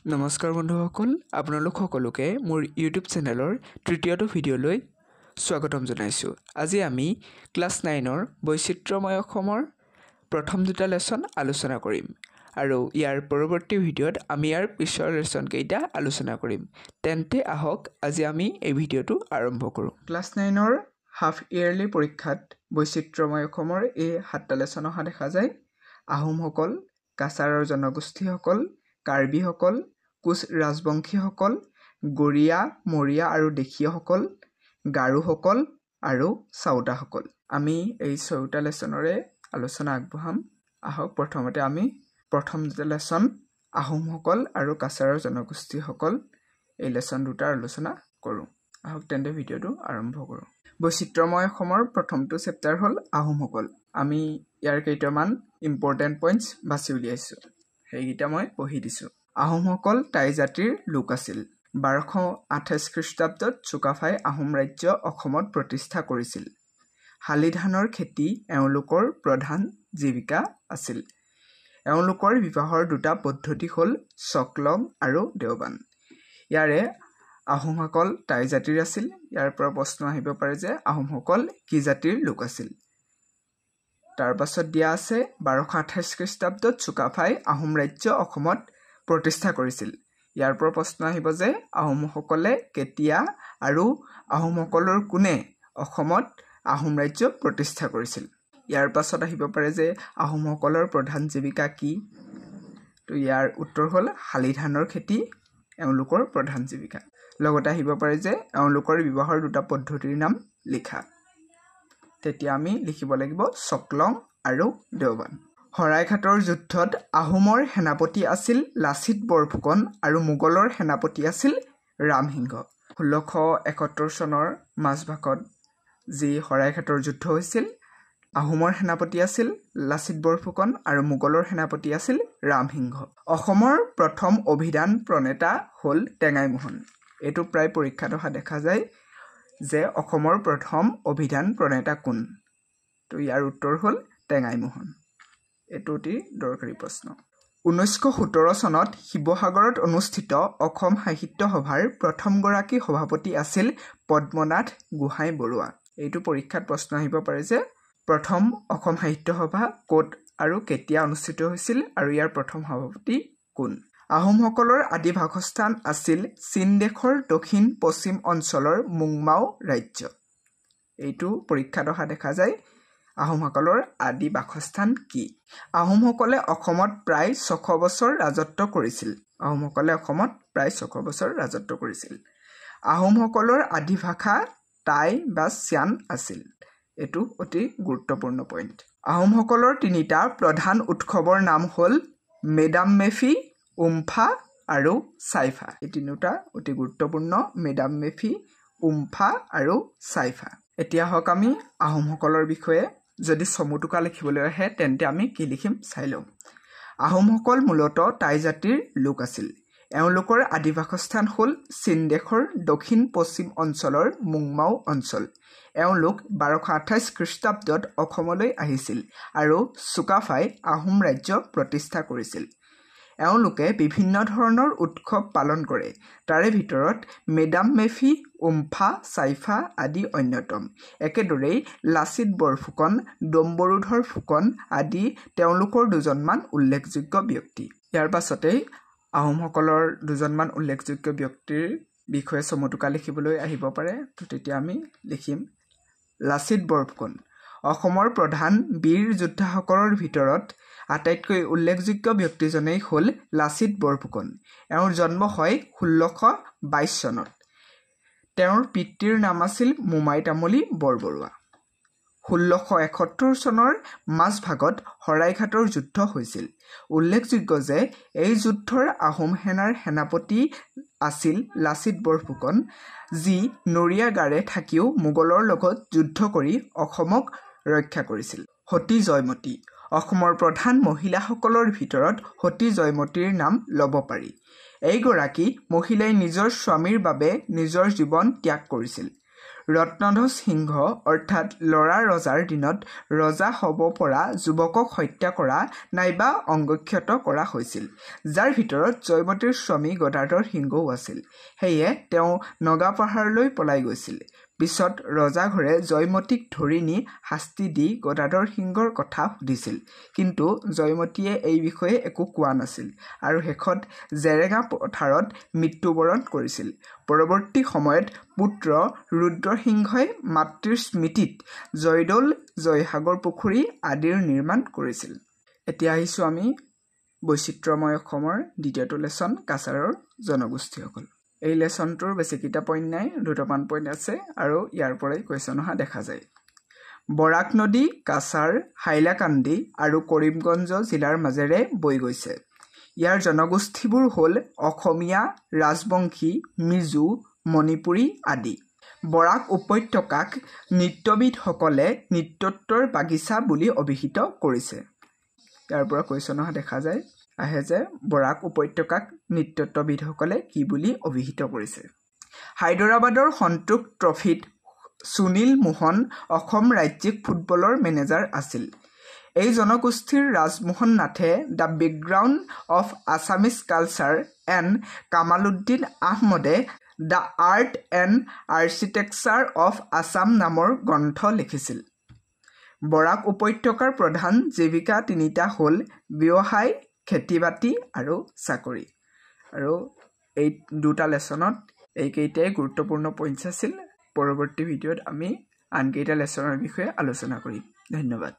নমস্কাৰ বন্ধুসকল, আপোনালোক সকলোকে মোৰ ইউটিউব চেনেলৰ তৃতীয়টো ভিডিঅ'লৈ স্বাগতম জনাইছোঁ। আজি আমি ক্লাছ 9ৰ বৈচিত্ৰ্যময় অসমৰ প্ৰথম দুটা লেচন আলোচনা কৰিম আৰু ইয়াৰ পৰৱৰ্তী ভিডিঅ'ত আমি ইয়াৰ পিছৰ লেচনকেইটা আলোচনা কৰিম। তেন্তে আহক আজি আমি এই ভিডিঅ'টো আৰম্ভ কৰোঁ। ক্লাছ 9ৰ হাফ ইয়াৰলি পৰীক্ষাত বৈচিত্ৰ্যময় অসমৰ এই 7টা লেচন অহা দেখা যায়। আহোমসকল, কাছাৰৰ জনগোষ্ঠীসকল, কাৰ্বিসকল, কোচ ৰাজবংশীসকল, গৰীয়া, মৰীয়া আৰু দেশীয়সকল, গাৰোসকল আৰু চাওতাসকল। আমি এই 4টা লেচনৰে আলোচনা আগবঢ়াম। আহক প্ৰথমতে আমি প্ৰথম দুটা লেচন আহোমসকল আৰু কাছাৰৰ জনগোষ্ঠীসকল এই লেচন দুটাৰ আলোচনা কৰোঁ। আহক তেন্তে ভিডিঅ'টো আৰম্ভ কৰোঁ। বৈচিত্ৰ্যময় অসমৰ প্ৰথমটো চেপ্টাৰ হ'ল আহোমসকল। আমি ইয়াৰ কেইটামান ইম্পৰ্টেণ্ট পইণ্টছ বাছি উলিয়াইছোঁ, সেইকেইটা মই পঢ়ি দিছোঁ। আহোমসকল টাই জাতিৰ লোক আছিল। 1228 খ্ৰীষ্টাব্দত চুকাফাই আহোম ৰাজ্য অসমত প্ৰতিষ্ঠা কৰিছিল। শালি ধানৰ খেতি এওঁলোকৰ প্ৰধান জীৱিকা আছিল। এওঁলোকৰ বিবাহৰ দুটা পদ্ধতি হ'ল চকলং আৰু দেওবান। ইয়াৰে আহোমসকল টাই জাতিৰ আছিল। ইয়াৰ পৰা প্ৰশ্ন আহিব পাৰে যে আহোমসকল কি জাতিৰ লোক আছিল। তাৰ পাছত দিয়া আছে 1228 খ্ৰীষ্টাব্দত চুকাফাই আহোম ৰাজ্য অসমত প্ৰতিষ্ঠা কৰিছিল। ইয়াৰ পৰা প্ৰশ্ন আহিব যে আহোমসকলে কেতিয়া আৰু আহোমসকলৰ কোনে অসমত আহোম ৰাজ্য প্ৰতিষ্ঠা কৰিছিল। ইয়াৰ পাছত আহিব পাৰে যে আহোমসকলৰ প্ৰধান জীৱিকা কি। তো ইয়াৰ উত্তৰ হ'ল শালি ধানৰ খেতি এওঁলোকৰ প্ৰধান জীৱিকা। লগতে আহিব পাৰে যে এওঁলোকৰ বিবাহৰ দুটা পদ্ধতিৰ নাম লিখা। তেতিয়া আমি লিখিব লাগিব চকলং আৰু দেওবান। শৰাইঘাটৰ যুদ্ধত আহোমৰ সেনাপতি আছিল লাচিত বৰফুকন আৰু মোগলৰ সেনাপতি আছিল ৰামসিংহ। 1671 চনৰ মাজভাগত যি শৰাইঘাটৰ যুদ্ধ হৈছিল, আহোমৰ সেনাপতি আছিল লাচিত বৰফুকন আৰু মোগলৰ সেনাপতি আছিল ৰামসিংহ। অসমৰ প্ৰথম অভিধান প্ৰণেতা হ'ল টেঙাই মোহন। এইটো প্ৰায় পৰীক্ষাত অহা দেখা যায় যে অসমৰ প্ৰথম অভিধান প্ৰণেতা কোন। তো ইয়াৰ উত্তৰ হ'ল টেঙাই মোহন। এইটো অতি দৰকাৰী প্ৰশ্ন। 1917 চনত শিৱসাগৰত অনুষ্ঠিত অসম সাহিত্য সভাৰ প্ৰথমগৰাকী সভাপতি আছিল পদ্মনাথ গোহাঁই বৰুৱা। এইটো পৰীক্ষাত প্ৰশ্ন আহিব পাৰে যে প্ৰথম অসম সাহিত্য সভা ক'ত আৰু কেতিয়া অনুষ্ঠিত হৈছিল আৰু ইয়াৰ প্ৰথম সভাপতি কোন। আহোমসকলৰ আদি বাসস্থান আছিল চীন দেশৰ দক্ষিণ পশ্চিম অঞ্চলৰ মুংমাও ৰাজ্য। এইটো পৰীক্ষাত অহা দেখা যায়। আহোমসকলৰ আদি বাসস্থান কি। আহোমসকলে অসমত প্ৰায় 600 বছৰ ৰাজত্ব কৰিছিল। আহোমসকলৰ আদি ভাষা টাই বা চিয়ান আছিল। এইটো অতি গুৰুত্বপূৰ্ণ পইণ্ট। আহোমসকলৰ তিনিটা প্ৰধান উৎসৱৰ নাম হ'ল মেডাম মেফি, উমফা আৰু চাইফা। এই তিনিটা অতি গুৰুত্বপূৰ্ণ, মেডাম মেফি, উমফা আৰু চাইফা। এতিয়া হওক আমি আহোমসকলৰ বিষয়ে যদি চমুটোকা লিখিবলৈ আহে তেন্তে আমি কি লিখিম চাই লওঁ। আহোমসকল মূলতঃ টাই জাতিৰ লোক আছিল। এওঁলোকৰ আদি বাসস্থান হ'ল চীন দেশৰ দক্ষিণ পশ্চিম অঞ্চলৰ মুংমাও অঞ্চল। এওঁলোক 1228 খ্ৰীষ্টাব্দত অসমলৈ আহিছিল আৰু চুকাফাই আহোম ৰাজ্য প্ৰতিষ্ঠা কৰিছিল। এওঁলোকে বিভিন্ন ধৰণৰ উৎসৱ পালন কৰে। তাৰে ভিতৰত মেডাম মেফি, উমফা, চাইফা আদি অন্যতম। একেদৰেই লাচিত বৰফুকন, ডম্বৰুধৰ ফুকন আদি তেওঁলোকৰ দুজনমান উল্লেখযোগ্য ব্যক্তি। ইয়াৰ পাছতেই আহোমসকলৰ দুজনমান উল্লেখযোগ্য ব্যক্তিৰ বিষয়ে চমুটোকা লিখিবলৈ আহিব পাৰে। তো তেতিয়া আমি লিখিম লাচিত বৰফুকন। অসমৰ প্ৰধান বীৰ যোদ্ধাসকলৰ ভিতৰত আটাইতকৈ উল্লেখযোগ্য ব্যক্তিজনেই হ'ল লাচিত বৰফুকন। এওঁৰ জন্ম হয় 1622 চনত। তেওঁৰ পিতৃৰ নাম আছিল মোমাই তামুলী বৰবৰুৱা। 1671 চনৰ মাজভাগত শৰাইঘাটৰ যুদ্ধ হৈছিল। উল্লেখযোগ্য যে এই যুদ্ধৰ আহোম সেনাৰ সেনাপতি আছিল লাচিত বৰফুকন, যি নৰিয়া গাৰে থাকিও মোগলৰ লগত যুদ্ধ কৰি অসমক ৰক্ষা কৰিছিল। সতী জয়মতী। অসমৰ প্ৰধান মহিলাসকলৰ ভিতৰত সতী জয়মতীৰ নাম ল'ব পাৰি। এইগৰাকী মহিলাই নিজৰ স্বামীৰ বাবে নিজৰ জীৱন ত্যাগ কৰিছিল। ৰত্নধ্বজ সিংহ অৰ্থাৎ লৰা ৰজাৰ দিনত ৰজা হ'ব পৰা যুৱকক হত্যা কৰা নাইবা অংগক্ষত কৰা হৈছিল, যাৰ ভিতৰত জয়মতীৰ স্বামী গদাধৰ সিংহও আছিল। সেয়ে তেওঁ নগাপাহাৰলৈ পলাই গৈছিল। পিছত ৰজাঘৰে জয়মতীক ধৰি নি শাস্তি দি গদাধৰ সিংহৰ কথা সুধিছিল, কিন্তু জয়মতীয়ে এই বিষয়ে একো কোৱা নাছিল আৰু শেষত জেৰেঙা পথাৰত মৃত্যুবৰণ কৰিছিল। পৰৱৰ্তী সময়ত পুত্ৰ ৰুদ্ৰসিংহই মাতৃৰ স্মৃতিত জয়দৌল, জয়সাগৰ পুখুৰী আদিৰ নিৰ্মাণ কৰিছিল। এতিয়া আহিছোঁ আমি বৈচিত্ৰ্যময় অসমৰ দ্বিতীয়টো লেচন, কাছাৰৰ জনগোষ্ঠীসকল। এই লেচনটোৰ বেছিকেইটা পইণ্ট নাই, দুটামান পইণ্ট আছে আৰু ইয়াৰ পৰাই কুৱেশ্যন অহা দেখা যায়। বৰাক নদী কাছাৰ, হাইলাকান্দি আৰু কৰিমগঞ্জ জিলাৰ মাজেৰে বৈ গৈছে। ইয়াৰ জনগোষ্ঠীবোৰ হ'ল অসমীয়া, ৰাজবংশী, মিজো, মণিপুৰী আদি। বৰাক উপত্যকাক নৃত্যবিদসকলে নৃত্যত্বৰ বাগিচা বুলি অভিহিত কৰিছে। ইয়াৰ পৰা কুৱেশ্যন অহা দেখা যায় আহে যে বৰাক উপত্যকাক নৃত্যত্ববিদসকলে কি বুলি অভিহিত কৰিছে। হায়দৰাবাদৰ সন্তোষ ট্ৰফীত সুনীল মোহন অসম ৰাজ্যিক ফুটবলৰ মেনেজাৰ আছিল। এই জনগোষ্ঠীৰ ৰাজমোহন নাথে the background of Assamese culture and Kamaluddin আহমদে the art and architecture of Assam নামৰ গ্ৰন্থ লিখিছিল। বৰাক উপত্যকাৰ প্ৰধান জীৱিকা তিনিটা হ'ল ব্যৱসায়, খেতি-বাতি আৰু চাকৰি। আৰু এই দুটা লেচনত এইকেইটাই গুৰুত্বপূৰ্ণ পইণ্টছ আছিল। পৰৱৰ্তী ভিডিঅ'ত আমি আনকেইটা লেচনৰ বিষয়ে আলোচনা কৰিম। ধন্যবাদ।